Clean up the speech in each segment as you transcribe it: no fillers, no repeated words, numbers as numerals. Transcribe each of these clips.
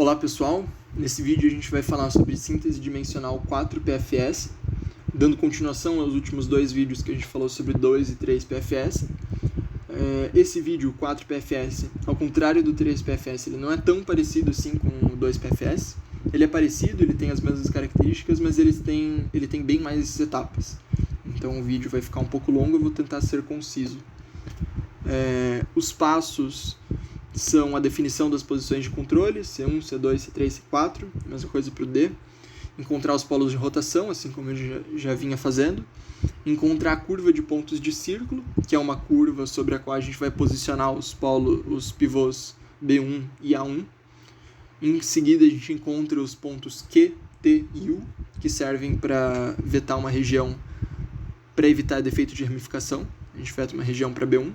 Olá pessoal, nesse vídeo a gente vai falar sobre síntese dimensional 4PFS, dando continuação aos últimos dois vídeos que a gente falou sobre 2 e 3PFS. Esse vídeo, 4PFS, ao contrário do 3PFS, ele não é tão parecido assim com o 2PFS. Ele é parecido, ele tem as mesmas características, mas ele tem bem mais etapas. Então o vídeo vai ficar um pouco longo, eu vou tentar ser conciso. Os passos são a definição das posições de controle, C1, C2, C3, C4, mesma coisa para o D. Encontrar os polos de rotação, assim como eu já vinha fazendo. Encontrar a curva de pontos de círculo, que é uma curva sobre a qual a gente vai posicionar os pivôs B1 e A1. Em seguida a gente encontra os pontos Q, T e U, que servem para vetar uma região para evitar defeito de ramificação. A gente veta uma região para B1.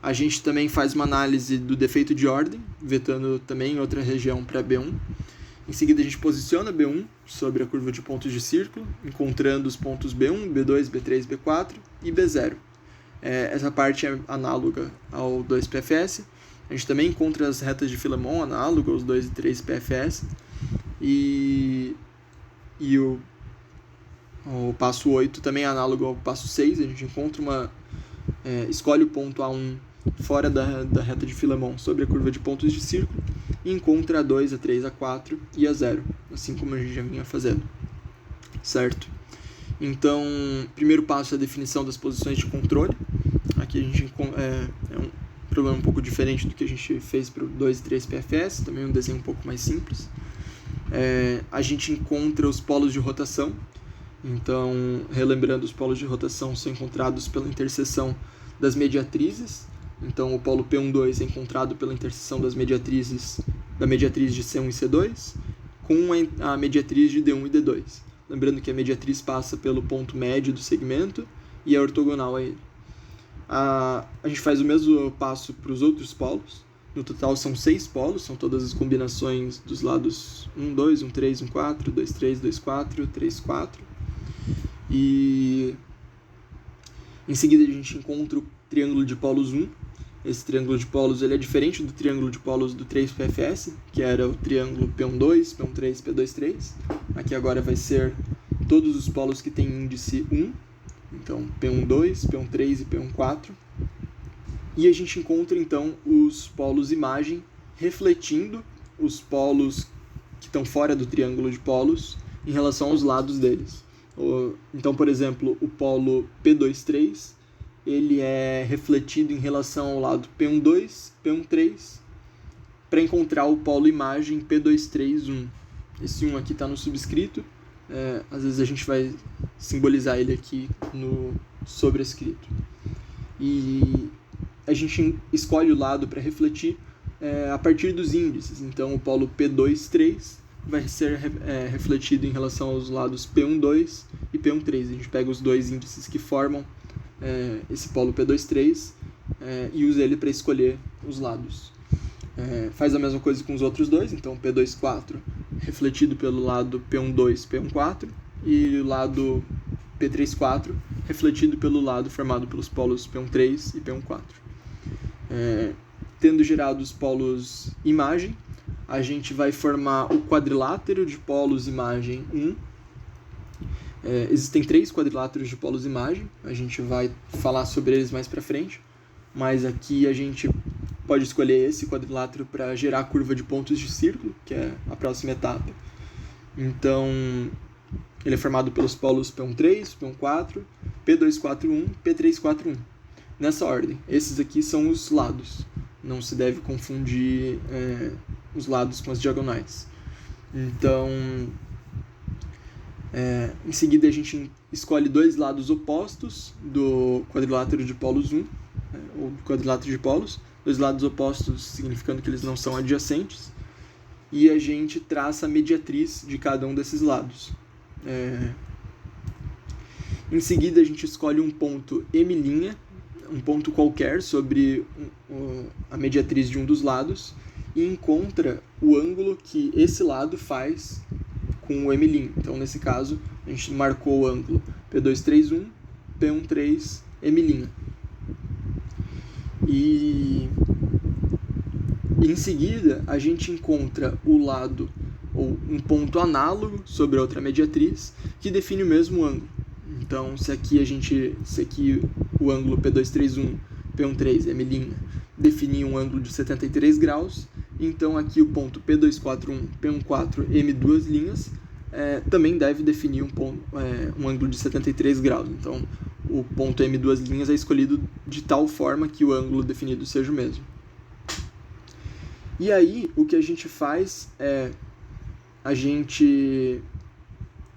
A gente também faz uma análise do defeito de ordem, vetando também outra região para B1. Em seguida, a gente posiciona B1 sobre a curva de pontos de círculo, encontrando os pontos B1, B2, B3, B4 e B0. Essa parte é análoga ao 2PFS. A gente também encontra as retas de Filemon, análoga aos 2 e 3 PFS. E o passo 8 também é análogo ao passo 6. A gente encontra escolhe o ponto A1 fora da reta de Filemon sobre a curva de pontos de círculo e encontra a 2, a 3, a 4 e a 0, assim como a gente já vinha fazendo, certo? Então, primeiro passo é a definição das posições de controle. Aqui a gente é um problema um pouco diferente do que a gente fez para o 2 e 3 PFS, também um desenho um pouco mais simples. A gente encontra os polos de rotação. Então, relembrando, os polos de rotação são encontrados pela interseção das mediatrizes. Então, o polo P12 é encontrado pela interseção da mediatriz de C1 e C2 com a mediatriz de D1 e D2. Lembrando que a mediatriz passa pelo ponto médio do segmento e é ortogonal a ele. A gente faz o mesmo passo para os outros polos. No total são 6 polos, são todas as combinações dos lados 1, 2, 1, 3, 1, 4, 2, 3, 2, 4, 3, 4. E em seguida a gente encontra o triângulo de polos 1. Esse triângulo de polos ele é diferente do triângulo de polos do 3PFS, que era o triângulo P12, P13, P23. Aqui agora vai ser todos os polos que têm índice 1, então P12, P13 e P14. E a gente encontra então os polos imagem refletindo os polos que estão fora do triângulo de polos em relação aos lados deles. Então, por exemplo, o polo P23 ele é refletido em relação ao lado P12, P13, para encontrar o polo imagem P23, 1. Esse 1 aqui está no subscrito, às vezes a gente vai simbolizar ele aqui no sobrescrito. E a gente escolhe o lado para refletir a partir dos índices. Então, o polo P23 vai ser refletido em relação aos lados P12 e P13. A gente pega os dois índices que formam esse polo P23 e usa ele para escolher os lados. Faz a mesma coisa com os outros dois, então P24 refletido pelo lado P12, P14 e o lado P34 refletido pelo lado formado pelos polos P13 e P14. Tendo gerado os polos imagem, a gente vai formar o quadrilátero de polos imagem 1. Existem 3 quadriláteros de polos imagem, a gente vai falar sobre eles mais para frente, mas aqui a gente pode escolher esse quadrilátero para gerar a curva de pontos de círculo, que é a próxima etapa. Então, ele é formado pelos polos P13, P14, P241, P341. Nessa ordem, esses aqui são os lados, não se deve confundir os lados com as diagonais. Então, em seguida a gente escolhe 2 lados opostos do quadrilátero de polos 1, ou do quadrilátero de polos, 2 lados opostos significando que eles não são adjacentes, e a gente traça a mediatriz de cada um desses lados. Em seguida a gente escolhe um ponto M', um ponto qualquer sobre a mediatriz de um dos lados, e encontra o ângulo que esse lado faz com o M'. Então, nesse caso, a gente marcou o ângulo P231, P13, M'. E Em seguida, a gente encontra o lado, ou um ponto análogo sobre a outra mediatriz, que define o mesmo ângulo. Então, se aqui o ângulo P231, P13, M', definir um ângulo de 73 graus, então aqui o ponto P241, P14, M', também deve definir um ângulo de 73 graus. Então, o ponto M' é escolhido de tal forma que o ângulo definido seja o mesmo. E aí, o que a gente faz é, a gente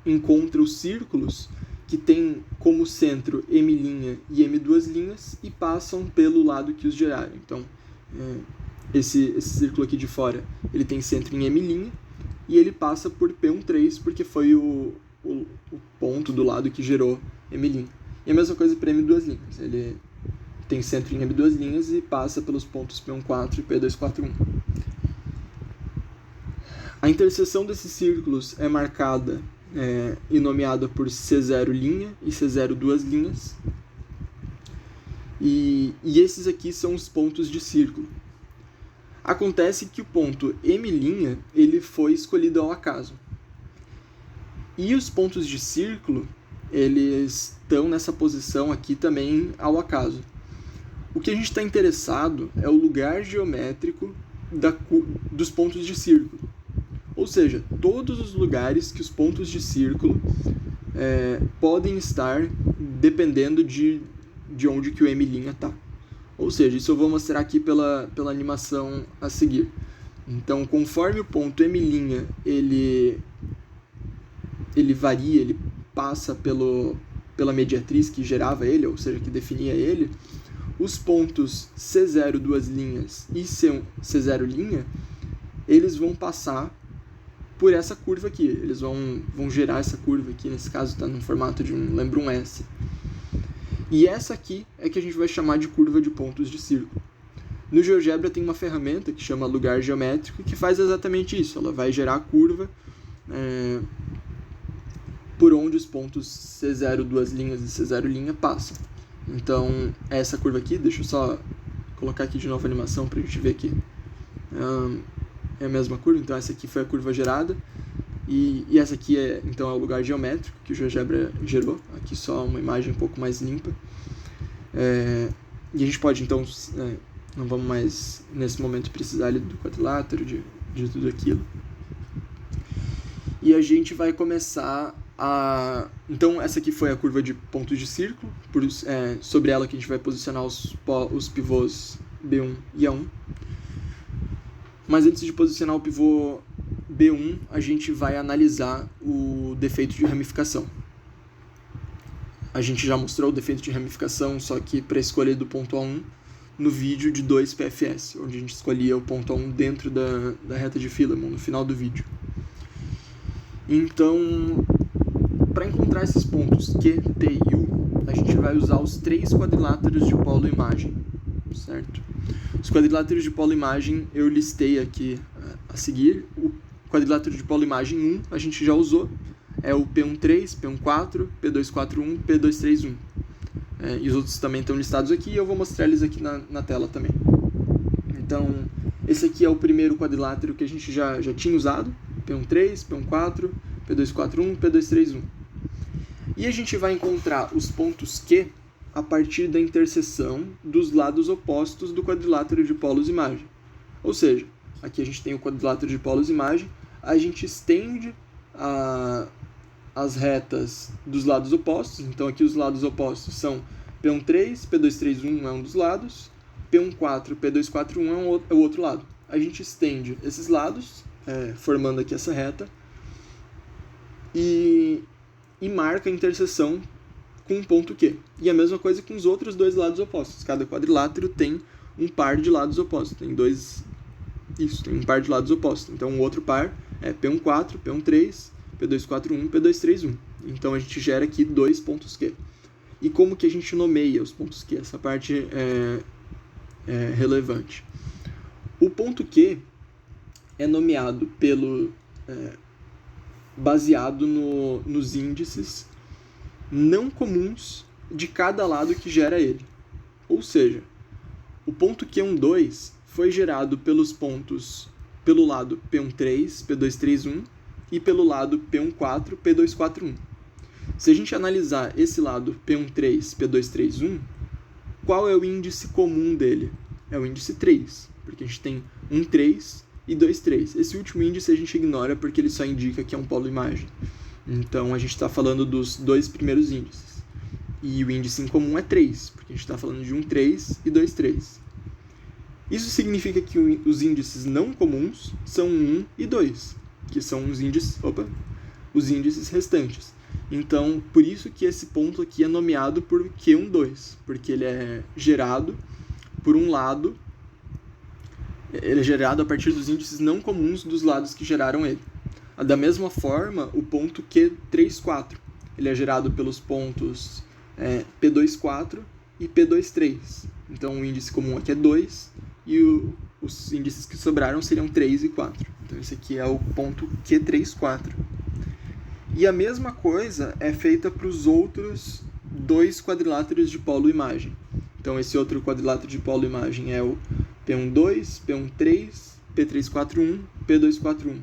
encontra os círculos que tem como centro M' e M' e passam pelo lado que os geraram. Então, esse círculo aqui de fora, ele tem centro em M' e ele passa por P13 porque foi o ponto do lado que gerou M'. E a mesma coisa para M'. Ele tem centro em M' e passa pelos pontos P14 e P241. A interseção desses círculos é marcada e nomeada por C0' e C0 . E esses aqui são os pontos de círculo. Acontece que o ponto M', ele foi escolhido ao acaso. E os pontos de círculo, eles estão nessa posição aqui também ao acaso. O que a gente está interessado é o lugar geométrico dos pontos de círculo. Ou seja, todos os lugares que os pontos de círculo podem estar dependendo de onde que o M' está. Ou seja, isso eu vou mostrar aqui pela animação a seguir. Então, conforme o ponto M' ele varia, ele passa pela mediatriz que gerava ele, ou seja, que definia ele, os pontos C0 e C0', eles vão passar por essa curva aqui. Eles vão gerar essa curva aqui, nesse caso está no formato de um S. E essa aqui é que a gente vai chamar de curva de pontos de círculo. No GeoGebra tem uma ferramenta que chama lugar geométrico que faz exatamente isso. Ela vai gerar a curva por onde os pontos C0 e C0' passam. Então, essa curva aqui, deixa eu só colocar aqui de novo a animação para a gente ver aqui. É a mesma curva, então essa aqui foi a curva gerada. E essa aqui então é o lugar geométrico que o GeoGebra gerou. Aqui só uma imagem um pouco mais limpa. E a gente pode, então, não vamos mais, nesse momento, precisar ali do quadrilátero, de tudo aquilo. E a gente vai começar a... Então, essa aqui foi a curva de pontos de círculo. Sobre ela que a gente vai posicionar os pivôs B1 e A1. Mas antes de posicionar o pivô B1, a gente vai analisar o defeito de ramificação. A gente já mostrou o defeito de ramificação, só que para escolher do ponto A1, no vídeo de 2 PFS, onde a gente escolhia o ponto A1 dentro da reta de Philemon, no final do vídeo. Então, para encontrar esses pontos Q, T e U, a gente vai usar os 3 quadriláteros de polo-imagem, certo? Os quadriláteros de polo-imagem eu listei aqui a seguir. O quadrilátero de polo-imagem 1 a gente já usou, é o P13, P14, P241, P231. E os outros também estão listados aqui e eu vou mostrar eles aqui na tela também. Então, esse aqui é o primeiro quadrilátero que a gente já tinha usado, P13, P14, P241, P231. E a gente vai encontrar os pontos Q a partir da interseção dos lados opostos do quadrilátero de polos-imagem. Ou seja, aqui a gente tem o quadrilátero de polos-imagem, a gente estende as retas dos lados opostos. Então aqui os lados opostos são P13, P231 é um dos lados, P14, P241 é o outro lado. A gente estende esses lados, formando aqui essa reta, e marca a interseção com um ponto Q. E a mesma coisa com os outros dois lados opostos. Cada quadrilátero tem um par de lados opostos. Tem um par de lados opostos. Então o outro par é P14, P13, P241, P231. Então a gente gera aqui 2 pontos Q. E como que a gente nomeia os pontos Q? Essa parte é relevante. O ponto Q é nomeado baseado nos índices não comuns de cada lado que gera ele. Ou seja, o ponto Q12 foi gerado pelos pontos pelo lado P13, P231 e pelo lado P14, P241. Se a gente analisar esse lado P13, P231, qual é o índice comum dele? É o índice 3, porque a gente tem 1,3 e 2,3. Esse último índice a gente ignora porque ele só indica que é um polo imagem. Então a gente está falando dos dois primeiros índices. E o índice em comum é 3, porque a gente está falando de 1,3 e 2,3. Isso significa que os índices não comuns são 1 e 2, que são os índices restantes. Então, por isso que esse ponto aqui é nomeado por Q12, porque ele é gerado por um lado, ele é gerado a partir dos índices não comuns dos lados que geraram ele. Da mesma forma, o ponto Q34, ele é gerado pelos pontos P24 e P23. Então, o índice comum aqui é 2 e os índices que sobraram seriam 3 e 4. Então, esse aqui é o ponto Q34. E a mesma coisa é feita para os outros dois quadriláteros de polo imagem. Então, esse outro quadrilátero de polo imagem é o P12, P13, P341, P241.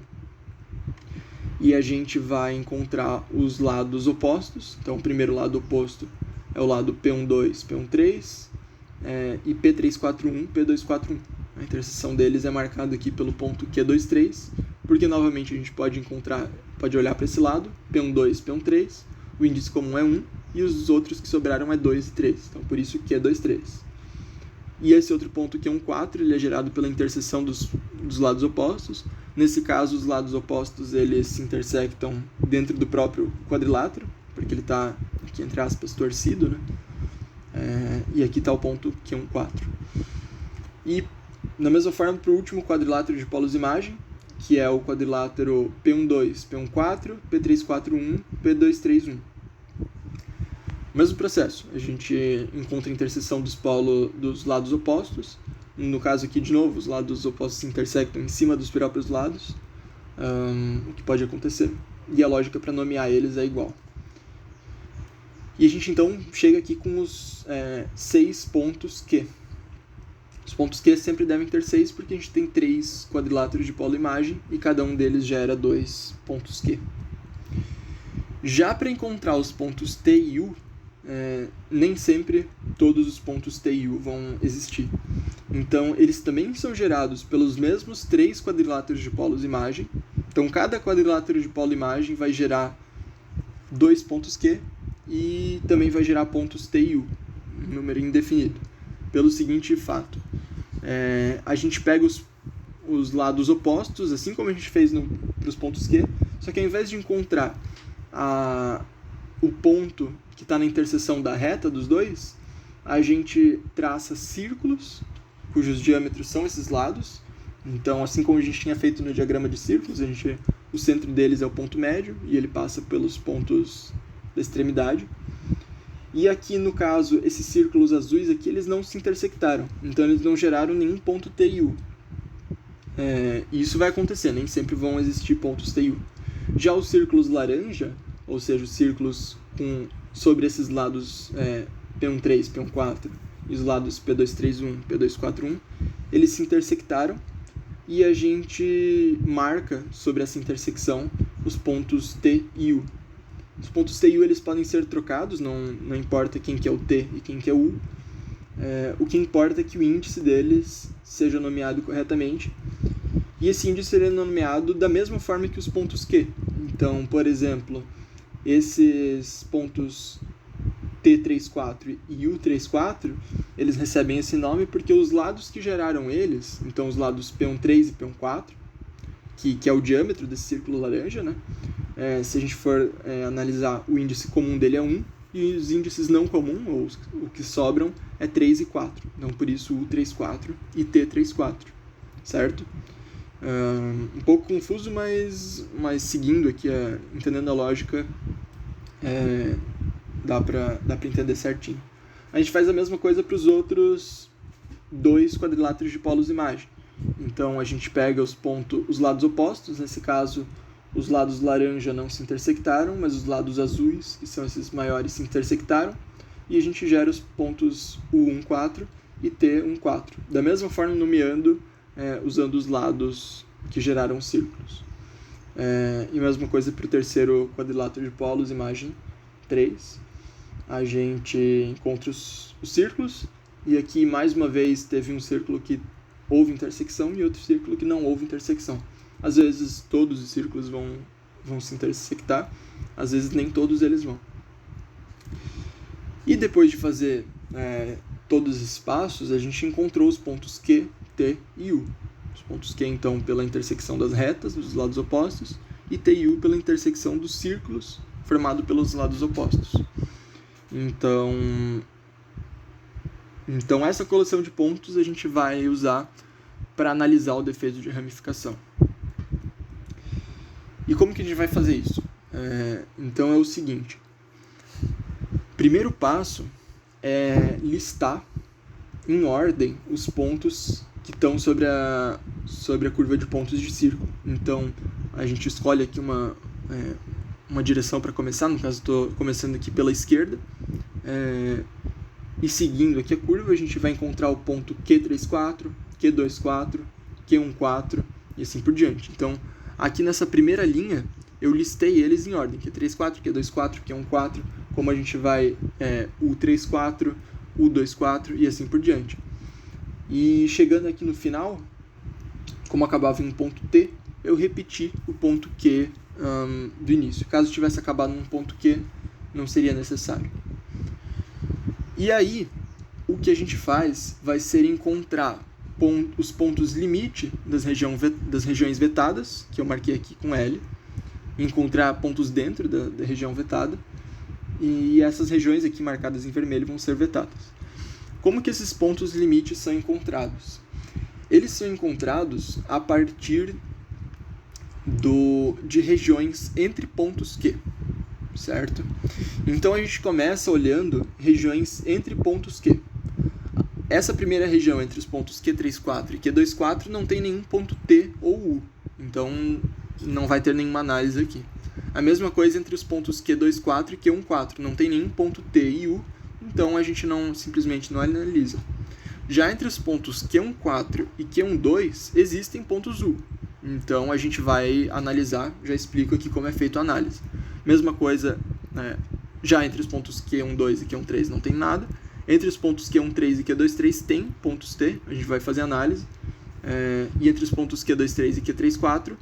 E a gente vai encontrar os lados opostos. Então, o primeiro lado oposto é o lado P12, P13 e P341, P241. A interseção deles é marcada aqui pelo ponto Q23, porque novamente a gente pode olhar para esse lado, P12, P13, o índice comum é 1 e os outros que sobraram é 2 e 3, então por isso Q23. E esse outro ponto Q14, ele é gerado pela interseção dos lados opostos. Nesse caso, os lados opostos eles se intersectam dentro do próprio quadrilátero, porque ele está aqui entre aspas torcido, né? E aqui está o ponto Q14. E da mesma forma, para o último quadrilátero de polos imagem, que é o quadrilátero P12, P14, P341, P231. Mesmo processo, a gente encontra a interseção dos lados opostos. No caso aqui, de novo, os lados opostos se intersectam em cima dos próprios lados, o que pode acontecer. E a lógica para nomear eles é igual. E a gente então chega aqui com os 6 pontos Q. Os pontos Q sempre devem ter 6 porque a gente tem 3 quadriláteros de polo imagem e cada um deles gera 2 pontos Q. Já para encontrar os pontos T e U, nem sempre todos os pontos T e U vão existir. Então, eles também são gerados pelos mesmos 3 quadriláteros de polos imagem. Então, cada quadrilátero de polo imagem vai gerar 2 pontos Q e também vai gerar pontos T e U, um número indefinido. Pelo seguinte fato, a gente pega os lados opostos, assim como a gente fez para os pontos Q, só que ao invés de encontrar o ponto que está na interseção da reta dos dois, a gente traça círculos, cujos diâmetros são esses lados. Então, assim como a gente tinha feito no diagrama de círculos, o centro deles é o ponto médio e ele passa pelos pontos da extremidade. E aqui, no caso, esses círculos azuis aqui, eles não se intersectaram. Então, eles não geraram nenhum ponto T e U. E isso vai acontecer, nem sempre vão existir pontos T e U. Já os círculos laranja, ou seja, os círculos sobre esses lados P13, P14 e os lados P231, P241, eles se intersectaram e a gente marca sobre essa intersecção os pontos T e U. Os pontos T e U eles podem ser trocados, não importa quem que é o T e quem que é o U. O que importa é que o índice deles seja nomeado corretamente. E esse índice ele é nomeado da mesma forma que os pontos Q. Então, por exemplo, esses pontos T34 e U34, eles recebem esse nome porque os lados que geraram eles, então os lados P13 e P14, que é o diâmetro desse círculo laranja, né? Se a gente for analisar, o índice comum dele é 1, e os índices não comuns, ou o que sobram, é 3 e 4. Então, por isso, U34 e T34, certo? Um pouco confuso, mas seguindo aqui, entendendo a lógica, dá pra entender certinho. A gente faz a mesma coisa para os outros 2 quadriláteros de polos imagem. Então, a gente pega os lados opostos, nesse caso, os lados laranja não se intersectaram, mas os lados azuis, que são esses maiores, se intersectaram, e a gente gera os pontos U14 e T14. Da mesma forma, nomeando usando os lados que geraram círculos. E a mesma coisa para o terceiro quadrilátero de polos, imagem 3. A gente encontra os círculos, e aqui mais uma vez teve um círculo que houve intersecção e outro círculo que não houve intersecção. Às vezes todos os círculos vão se intersectar, às vezes nem todos eles vão. E depois de fazer todos esses passos, a gente encontrou os pontos Q, T e U. Os pontos Q, então, pela intersecção das retas dos lados opostos, e T e U pela intersecção dos círculos formado pelos lados opostos. Então essa coleção de pontos a gente vai usar para analisar o defeito de ramificação. E como que a gente vai fazer isso? Então é o seguinte. Primeiro passo é listar em ordem os pontos que estão sobre a curva de pontos de círculo. Então a gente escolhe aqui uma direção para começar. No caso, estou começando aqui pela esquerda. E seguindo aqui a curva, a gente vai encontrar o ponto Q34, Q24, Q14 e assim por diante. Então, aqui nessa primeira linha, eu listei eles em ordem. Q34, Q24, Q14, como a gente vai U34, U24 e assim por diante. E chegando aqui no final, como acabava em um ponto T, eu repeti o ponto Q do início. Caso tivesse acabado num ponto Q, não seria necessário. E aí, o que a gente faz vai ser encontrar os pontos limite das regiões vetadas, que eu marquei aqui com L, encontrar pontos dentro da região vetada, e essas regiões aqui marcadas em vermelho vão ser vetadas. Como que esses pontos limites são encontrados? Eles são encontrados a partir de regiões entre pontos Q, certo? Então a gente começa olhando regiões entre pontos Q. Essa primeira região entre os pontos Q34 e Q24 não tem nenhum ponto T ou U, então não vai ter nenhuma análise aqui. A mesma coisa entre os pontos Q24 e Q14, não tem nenhum ponto T e U, então a gente simplesmente não analisa. Já entre os pontos Q14 e Q12 existem pontos U, então a gente vai analisar, já explico aqui como é feita a análise. Mesma coisa, já entre os pontos Q12 e Q13 não tem nada. Entre os pontos Q13 e Q23 tem pontos T, a gente vai fazer análise. E entre os pontos Q23 e Q34,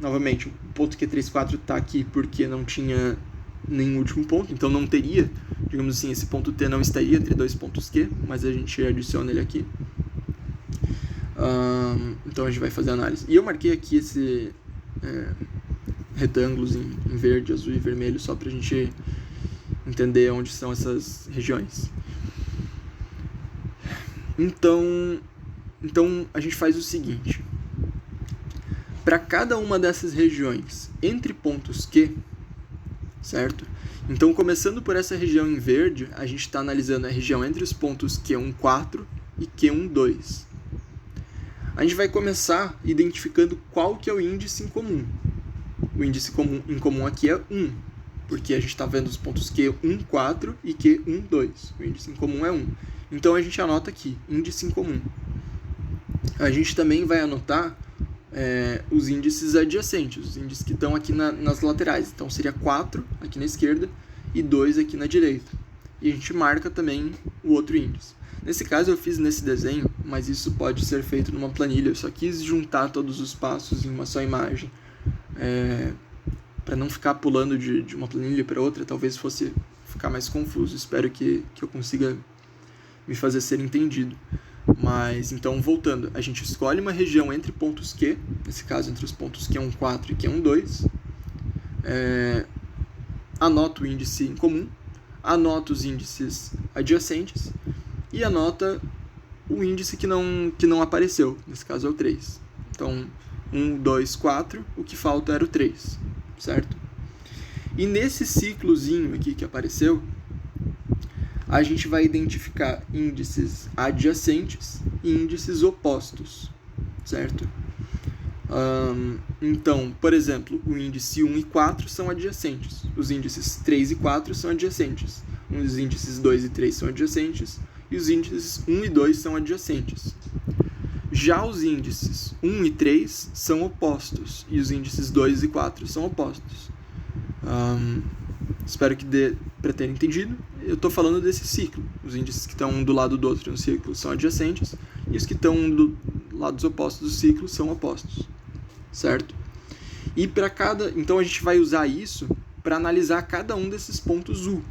novamente, o ponto Q34 está aqui porque não tinha nenhum último ponto, então não teria, digamos assim, esse ponto T não estaria entre dois pontos Q, mas a gente adiciona ele aqui. Então a gente vai fazer análise. E eu marquei aqui esse retângulos em verde, azul e vermelho, só para a gente entender onde são essas regiões. Então a gente faz o seguinte. Para cada uma dessas regiões entre pontos Q, certo? Então, começando por essa região em verde, a gente está analisando a região entre os pontos Q14 e Q12. A gente vai começar identificando qual que é o índice em comum. O índice em comum aqui é 1, porque a gente está vendo os pontos Q14 e Q12. O índice em comum é 1. Então, a gente anota aqui, índice em comum. A gente também vai anotar os índices adjacentes, os índices que estão aqui nas laterais. Então, seria 4 aqui na esquerda e 2 aqui na direita. E a gente marca também o outro índice. Nesse caso, eu fiz nesse desenho, mas isso pode ser feito numa planilha. Eu só quis juntar todos os passos em uma só imagem. Para não ficar pulando de uma planilha para outra, talvez fosse ficar mais confuso. Espero que eu consiga me fazer ser entendido. Mas, então, voltando, a gente escolhe uma região entre pontos Q, nesse caso entre os pontos Q14 e Q12, anota o índice em comum, anota os índices adjacentes e anota o índice que não apareceu, nesse caso é o 3. Então, 1, 2, 4, o que falta era o 3, certo? E nesse ciclozinho aqui que apareceu, a gente vai identificar índices adjacentes e índices opostos, certo? Então, por exemplo, o índice 1 e 4 são adjacentes, os índices 3 e 4 são adjacentes, os índices 2 e 3 são adjacentes, e os índices 1 e 2 são adjacentes. Já os índices 1 e 3 são opostos, e os índices 2 e 4 são opostos. Espero que dê para ter entendido. Eu estou falando desse ciclo. Os índices que estão um do lado do outro no ciclo são adjacentes, e os que estão do lados opostos do ciclo são opostos, certo? E então a gente vai usar isso para analisar cada um desses pontos U.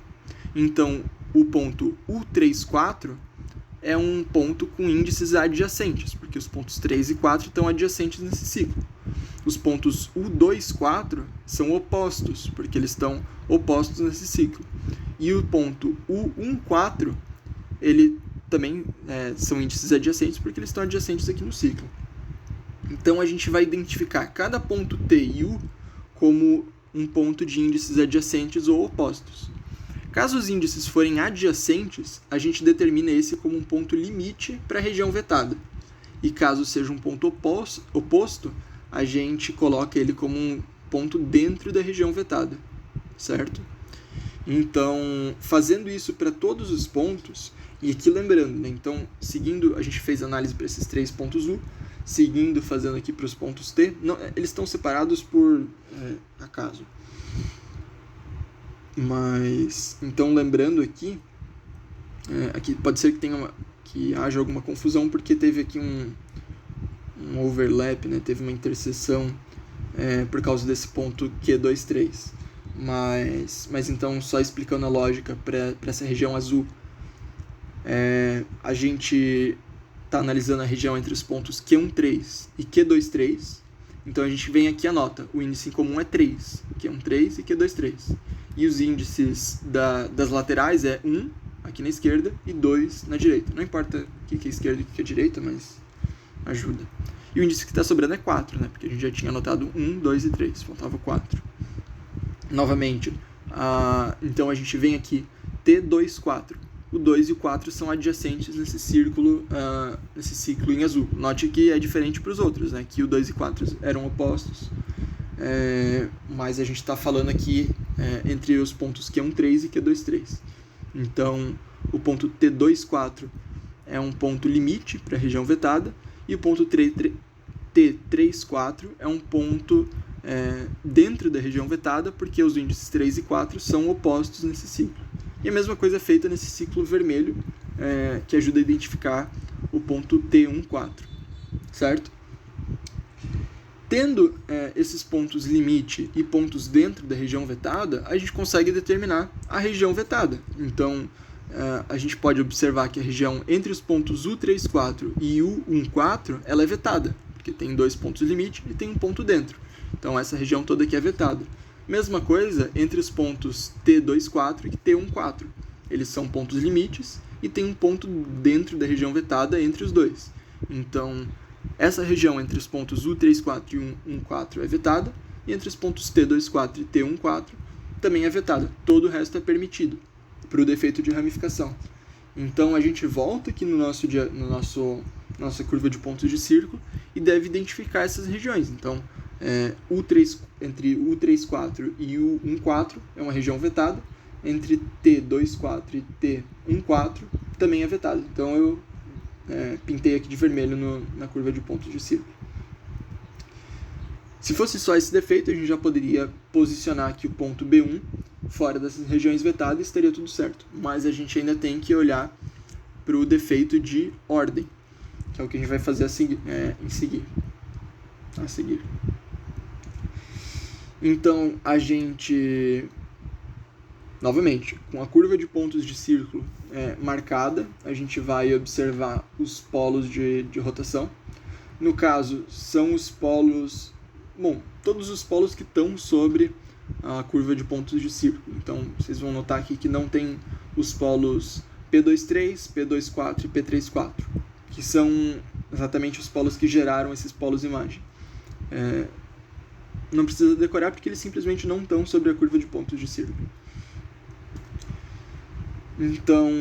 Então, o ponto U34 é um ponto com índices adjacentes, porque os pontos 3 e 4 estão adjacentes nesse ciclo. Os pontos U24 são opostos, porque eles estão opostos nesse ciclo. E o ponto U14, ele também são índices adjacentes, porque eles estão adjacentes aqui no ciclo. Então a gente vai identificar cada ponto T e U como um ponto de índices adjacentes ou opostos. Caso os índices forem adjacentes, a gente determina esse como um ponto limite para a região vetada. E caso seja um ponto oposto, a gente coloca ele como um ponto dentro da região vetada, certo? Então, fazendo isso para todos os pontos, e aqui lembrando, né? Então, seguindo, a gente fez análise para esses 3 pontos U, seguindo, fazendo aqui para os pontos T, não, eles estão separados por acaso. Mas, então, lembrando aqui pode ser que haja alguma confusão, porque teve aqui um overlap, né? Teve uma interseção por causa desse ponto Q23. Mas então, só explicando a lógica para essa região azul, a gente está analisando a região entre os pontos Q13 e Q23. Então a gente vem aqui e anota, o índice em comum é 3, Q13 e Q23. E os índices das laterais é 1 aqui na esquerda e 2 na direita. Não importa o que é esquerda e o que é direita, mas ajuda. E o índice que está sobrando é 4, né? Porque a gente já tinha anotado 1, 2 e 3, faltava 4. Novamente, então a gente vem aqui, T24. O 2 e o 4 são adjacentes nesse ciclo em azul. Note que é diferente para os outros, né? Que o 2 e 4 eram opostos, mas a gente está falando aqui entre os pontos Q13 e Q23. Então, o ponto T24 é um ponto limite para a região vetada, e o ponto T34 é um ponto dentro da região vetada, porque os índices 3 e 4 são opostos nesse ciclo. E a mesma coisa é feita nesse ciclo vermelho, que ajuda a identificar o ponto T14, certo? Tendo esses pontos limite e pontos dentro da região vetada, a gente consegue determinar a região vetada. Então, a gente pode observar que a região entre os pontos U34 e U14, ela é vetada, porque tem 2 pontos limite e tem um ponto dentro. Então, essa região toda aqui é vetada. Mesma coisa entre os pontos T24 e T14. Eles são pontos limites e tem um ponto dentro da região vetada entre os dois. Então, essa região entre os pontos U34 e U14 é vetada, e entre os pontos T24 e T14 também é vetada. Todo o resto é permitido, para o defeito de ramificação. Então, a gente volta aqui no nossa curva de pontos de círculo e deve identificar essas regiões. Então, entre U34 e U14 é uma região vetada, entre T24 e T14 também é vetada. Então, eu pintei aqui de vermelho na curva de pontos de círculo. Se fosse só esse defeito, a gente já poderia posicionar aqui o ponto B1 fora dessas regiões vetadas e estaria tudo certo. Mas a gente ainda tem que olhar para o defeito de ordem, que é o que a gente vai fazer a seguir. Então, a gente, novamente, com a curva de pontos de círculo marcada, a gente vai observar os polos de rotação. No caso, são os polos, todos os polos que estão sobre a curva de pontos de círculo. Então, vocês vão notar aqui que não tem os polos P23, P24 e P34, que são exatamente os polos que geraram esses polos imagem. Não precisa decorar porque eles simplesmente não estão sobre a curva de pontos de círculo. Então,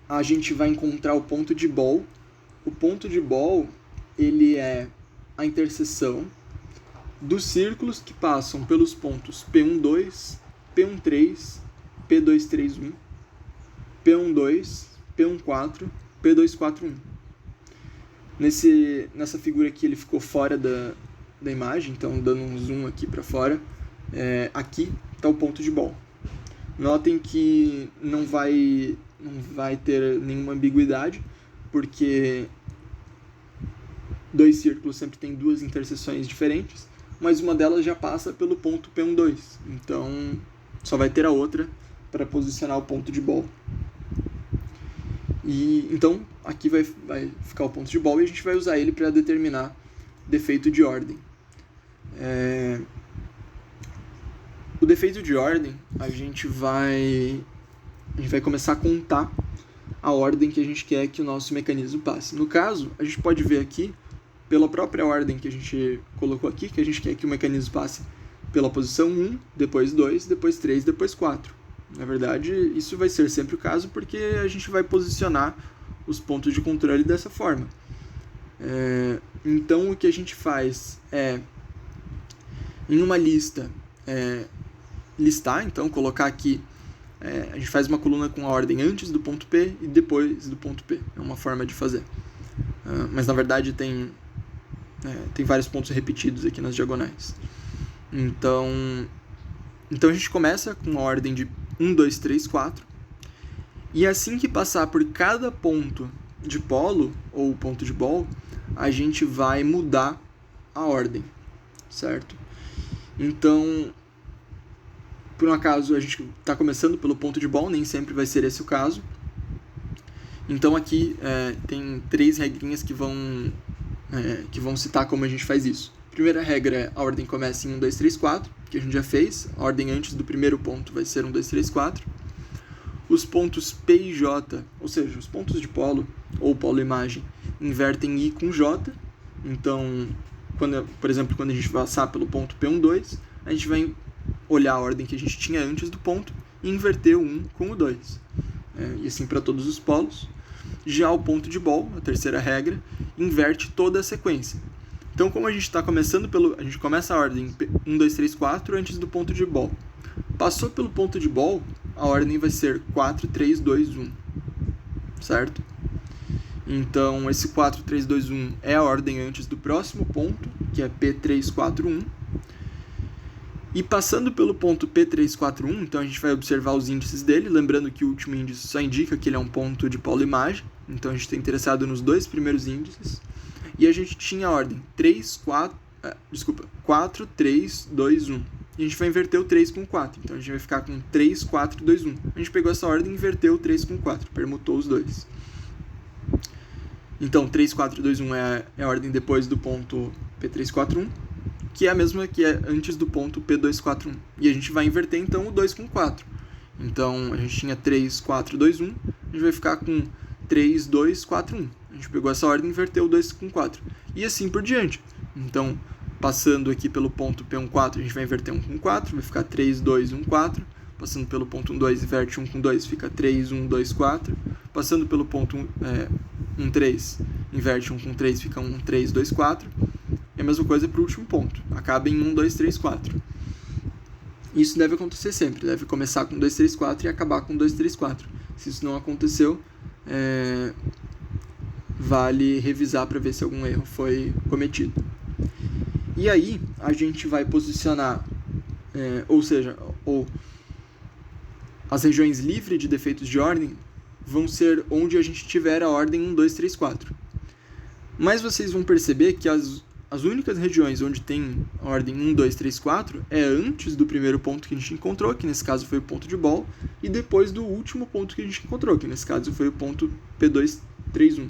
a gente vai encontrar o ponto de Ball. O ponto de Ball, ele é a interseção dos círculos que passam pelos pontos P12, P13, P231, P12, P14, P241. Nessa figura aqui ele ficou fora da imagem, então dando um zoom aqui para fora, aqui está o ponto de Ball. Notem que não vai ter nenhuma ambiguidade, porque dois círculos sempre tem duas interseções diferentes, mas uma delas já passa pelo ponto P12, então só vai ter a outra para posicionar o ponto de Ball. E então aqui vai ficar o ponto de Ball e a gente vai usar ele para determinar defeito de ordem. O defeito de ordem, a gente vai começar a contar a ordem que a gente quer que o nosso mecanismo passe. No caso, a gente pode ver aqui, pela própria ordem que a gente colocou aqui, que a gente quer que o mecanismo passe pela posição 1, depois 2, depois 3, depois 4. Na verdade, isso vai ser sempre o caso, porque a gente vai posicionar os pontos de controle dessa forma. Então, o que a gente faz é, em uma lista, listar, então, colocar aqui, a gente faz uma coluna com a ordem antes do ponto P e depois do ponto P. É uma forma de fazer. Mas, na verdade, tem vários pontos repetidos aqui nas diagonais. Então a gente começa com a ordem de 1, 2, 3, 4. E assim que passar por cada ponto de polo, ou ponto de Ball, a gente vai mudar a ordem, certo? Então, por um acaso, a gente está começando pelo ponto de Ball, nem sempre vai ser esse o caso. Então aqui tem 3 regrinhas que vão citar como a gente faz isso. A primeira regra é a ordem começa em 1, 2, 3, 4, que a gente já fez. A ordem antes do primeiro ponto vai ser 1, 2, 3, 4. Os pontos P e J, ou seja, os pontos de polo ou polo-imagem, invertem I com J. Então, por exemplo, quando a gente passar pelo ponto P12, a gente vai olhar a ordem que a gente tinha antes do ponto e inverter o 1 com o 2. E assim para todos os polos. Já o ponto de Ball, a terceira regra, inverte toda a sequência. Então, como a gente está começando a gente começa a ordem 1, 2, 3, 4 antes do ponto de Ball. Passou pelo ponto de Ball, a ordem vai ser 4, 3, 2, 1. Certo? Então, esse 4, 3, 2, 1 é a ordem antes do próximo ponto, que é P3, 4, 1. E passando pelo ponto P3, 4, 1, então a gente vai observar os índices dele, lembrando que o último índice só indica que ele é um ponto de polo-imagem, então a gente está interessado nos 2 primeiros índices. E a gente tinha a ordem 4, 3, 2, 1. E a gente vai inverter o 3 com 4. Então a gente vai ficar com 3, 4, 2, 1. A gente pegou essa ordem e inverteu o 3 com 4. Permutou os dois. Então 3, 4, 2, 1 é a ordem depois do ponto P3, 4, 1. Que é a mesma que é antes do ponto P2, 4, 1. E a gente vai inverter então o 2 com 4. Então a gente tinha 3, 4, 2, 1. A gente vai ficar com 3, 2, 4, 1. A gente pegou essa ordem e inverteu o 2 com 4. E assim por diante. Então, passando aqui pelo ponto P14, a gente vai inverter 1 com 4, vai ficar 3, 2, 1, 4. Passando pelo ponto 1, 2, inverte 1 com 2, fica 3, 1, 2, 4. Passando pelo ponto 1, 3, inverte 1 com 3, fica 1, 3, 2, 4. E a mesma coisa para o último ponto. Acaba em 1, 2, 3, 4. Isso deve acontecer sempre. Deve começar com 2, 3, 4 e acabar com 2, 3, 4. Se isso não aconteceu, vale revisar para ver se algum erro foi cometido. E aí, a gente vai posicionar, ou as regiões livres de defeitos de ordem vão ser onde a gente tiver a ordem 1, 2, 3, 4. Mas vocês vão perceber que as únicas regiões onde tem a ordem 1, 2, 3, 4 é antes do primeiro ponto que a gente encontrou, que nesse caso foi o ponto de Ball, e depois do último ponto que a gente encontrou, que nesse caso foi o ponto P2, 3, 1.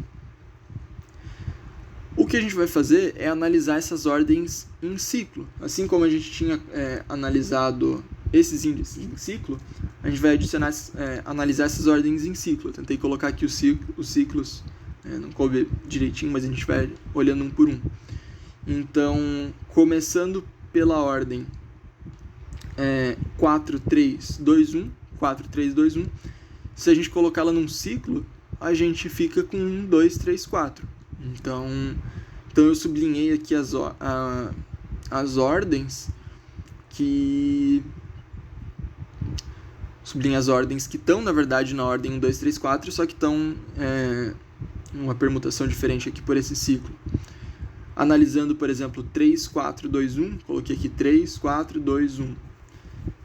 O que a gente vai fazer é analisar essas ordens em ciclo. Assim como a gente tinha analisado esses índices em ciclo, a gente vai analisar essas ordens em ciclo. Eu tentei colocar aqui os ciclos, não coube direitinho, mas a gente vai olhando um por um. Então, começando pela ordem 4, 3, 2, 1, 4, 3, 2, 1, se a gente colocá-la num ciclo, a gente fica com 1, 2, 3, 4. Então eu sublinhei aqui as ordens que sublinha as ordens que estão, na verdade, na ordem 1, 2, 3, 4, só que estão uma permutação diferente aqui por esse ciclo. Analisando, por exemplo, 3, 4, 2, 1, coloquei aqui 3, 4, 2, 1.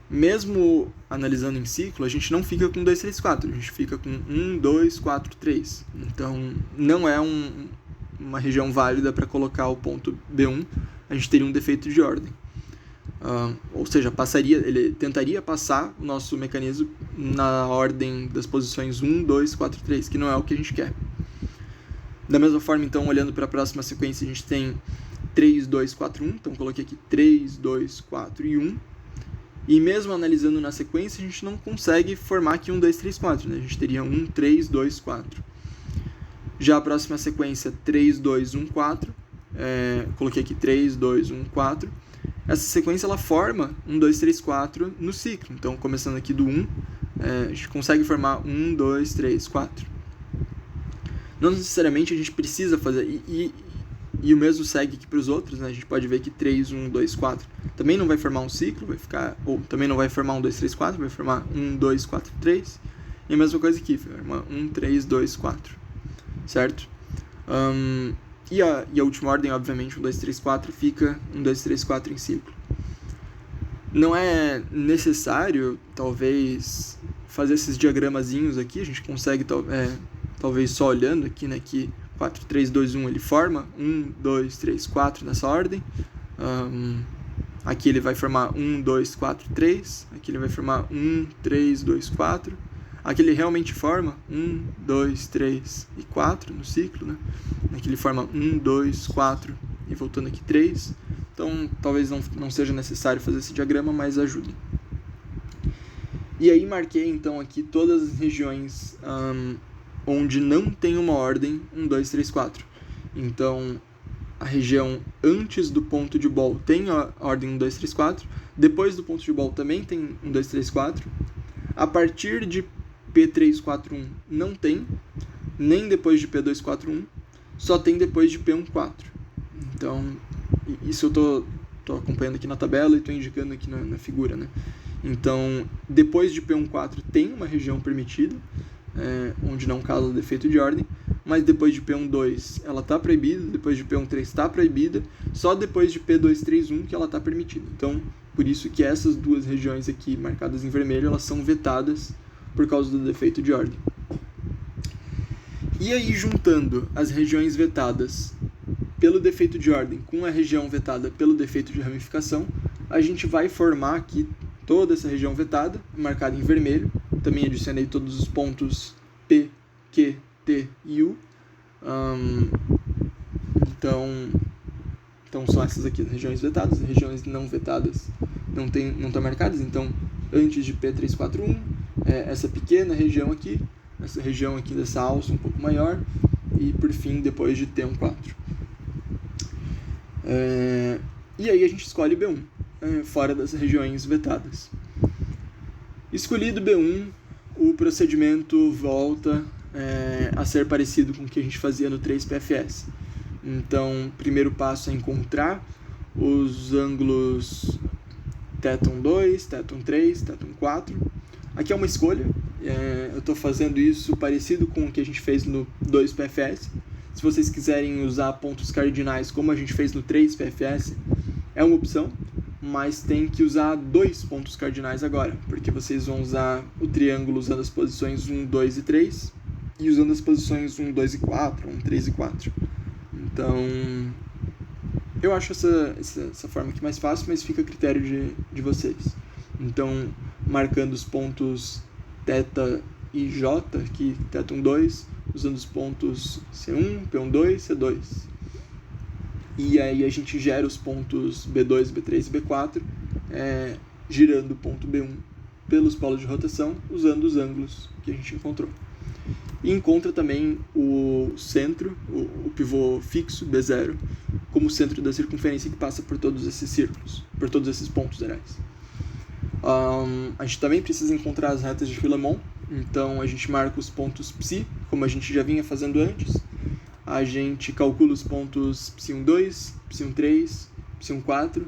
Mesmo analisando em ciclo, a gente não fica com 2, 3, 4, a gente fica com 1, 2, 4, 3. Então, não é uma região válida para colocar o ponto B1, a gente teria um defeito de ordem. Ou seja, ele tentaria passar o nosso mecanismo na ordem das posições 1, 2, 4, 3, que não é o que a gente quer. Da mesma forma, então, olhando para a próxima sequência, a gente tem 3, 2, 4, 1. Então, coloquei aqui 3, 2, 4 e 1. E mesmo analisando na sequência, a gente não consegue formar aqui 1, 2, 3, 4. Né? A gente teria 1, 3, 2, 4. Já a próxima sequência, 3, 2, 1, 4. Coloquei aqui 3, 2, 1, 4. Essa sequência ela forma 1, 2, 3, 4 no ciclo. Então, começando aqui do 1, a gente consegue formar 1, 2, 3, 4. Não necessariamente a gente precisa fazer, e o mesmo segue aqui para os outros, né? A gente pode ver que 3, 1, 2, 4 também não vai formar um ciclo, vai ficar, ou também não vai formar 1, 2, 3, 4, vai formar 1, 2, 4, 3. E a mesma coisa aqui, forma 1, 3, 2, 4, certo? E a última ordem, obviamente, 1, 2, 3, 4, fica 1, 2, 3, 4 em ciclo. Não é necessário, talvez, fazer esses diagramazinhos aqui, a gente consegue, talvez só olhando aqui, né, que 4, 3, 2, 1 ele forma 1, 2, 3, 4 nessa ordem. Aqui ele vai formar 1, 2, 4, 3. Aqui ele vai formar 1, 3, 2, 4. Aqui ele realmente forma 1, 2, 3 e 4 no ciclo, né? Aqui ele forma 1, 2, 4 e voltando aqui 3. Então, talvez não seja necessário fazer esse diagrama, mas ajuda. E aí marquei, então, aqui todas as regiões onde não tem uma ordem 1, 2, 3, 4. Então, a região antes do ponto de Ball tem a ordem 1, 2, 3, 4. Depois do ponto de Ball também tem 1, 2, 3, 4. A partir de P341 não tem, nem depois de P241, só tem depois de P14. Então, isso eu tô acompanhando aqui na tabela e estou indicando aqui na figura, né? Então, depois de P14 tem uma região permitida, onde não causa defeito de ordem, mas depois de P12 ela está proibida, depois de P13 está proibida, só depois de P231 que ela está permitida. Então, por isso que essas duas regiões aqui marcadas em vermelho, elas são vetadas por causa do defeito de ordem. E aí, juntando as regiões vetadas pelo defeito de ordem com a região vetada pelo defeito de ramificação, a gente vai formar aqui toda essa região vetada, marcada em vermelho. Também adicionei todos os pontos P, Q, T e U. Então são essas aqui as regiões vetadas. As regiões não vetadas não estão marcadas. Então, antes de P341, essa pequena região aqui, essa região aqui dessa alça um pouco maior, e por fim, depois de T14. E aí a gente escolhe B1, fora das regiões vetadas. Escolhido B1, o procedimento volta a ser parecido com o que a gente fazia no 3PFS. Então, o primeiro passo é encontrar os ângulos θ 2, θ 3, θ 4. Aqui é uma escolha. Eu estou fazendo isso parecido com o que a gente fez no 2PFS. Se vocês quiserem usar pontos cardinais como a gente fez no 3PFS, é uma opção, mas tem que usar 2 pontos cardinais agora, porque vocês vão usar o triângulo usando as posições 1, 2 e 3, e usando as posições 1, 2 e 4, 1, 3 e 4. Então, eu acho essa forma aqui mais fácil, mas fica a critério de vocês. Então, marcando os pontos θ e J, aqui θ1, 2, usando os pontos C1, P12, C2. E aí a gente gera os pontos B2, B3 e B4, girando o ponto B1 pelos polos de rotação, usando os ângulos que a gente encontrou. E encontra também o centro, o pivô fixo, B0, como centro da circunferência que passa por todos esses círculos, por todos esses pontos, aliás. A gente também precisa encontrar as retas de Philemon, então a gente marca os pontos Psi, como a gente já vinha fazendo antes. A gente calcula os pontos Psi12, Psi13, Psi14,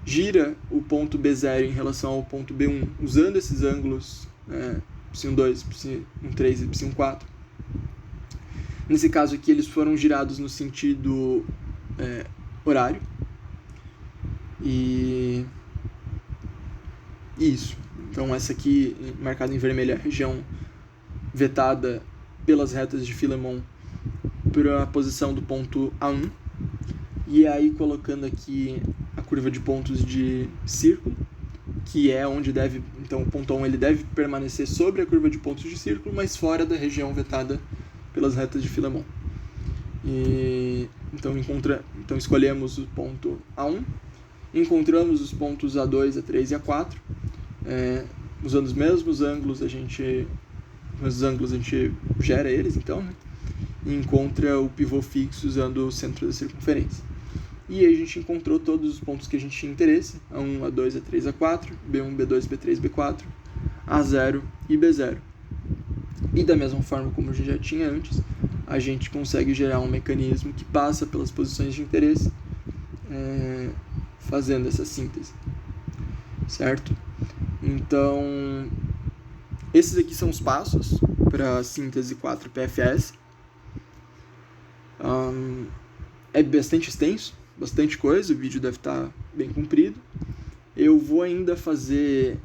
gira o ponto B0 em relação ao ponto B1 usando esses ângulos ψ1,2, ψ1,3 e ψ1,4. Nesse caso aqui, eles foram girados no sentido horário. E isso. Então, essa aqui, marcada em vermelho, é a região vetada pelas retas de Philemon para a posição do ponto A1. E aí, colocando aqui a curva de pontos de círculo, que é onde deve... Então, o ponto 1 ele deve permanecer sobre a curva de pontos de círculo, mas fora da região vetada pelas retas de Philemon. Então, escolhemos o ponto A1, encontramos os pontos A2, A3 e A4, usando os mesmos ângulos a gente gera eles, então, né? E encontra o pivô fixo usando o centro da circunferência. E aí a gente encontrou todos os pontos que a gente tinha interesse, A1, A2, A3, A4, B1, B2, B3, B4, A0 e B0. E da mesma forma como a gente já tinha antes, a gente consegue gerar um mecanismo que passa pelas posições de interesse, fazendo essa síntese, certo? Então, esses aqui são os passos para a síntese 4PFS. É bastante extenso, bastante coisa, o vídeo deve estar bem comprido. Eu vou ainda fazer...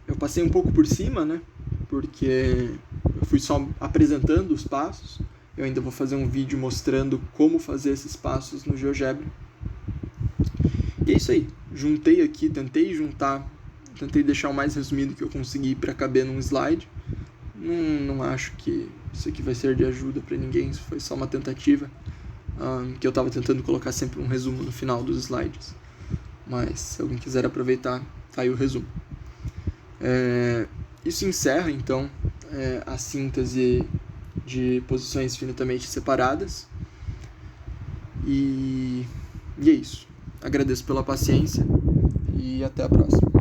Eu passei um pouco por cima, né? Porque eu fui só apresentando os passos. Eu ainda vou fazer um vídeo mostrando como fazer esses passos no GeoGebra. E é isso aí. Juntei aqui, tentei deixar o mais resumido que eu consegui para caber num slide. Não acho que isso aqui vai ser de ajuda para ninguém, isso foi só uma tentativa. Que eu estava tentando colocar sempre um resumo no final dos slides. Mas se alguém quiser aproveitar, tá aí o resumo. Isso encerra, então, a síntese de posições finitamente separadas. E é isso. Agradeço pela paciência e até a próxima.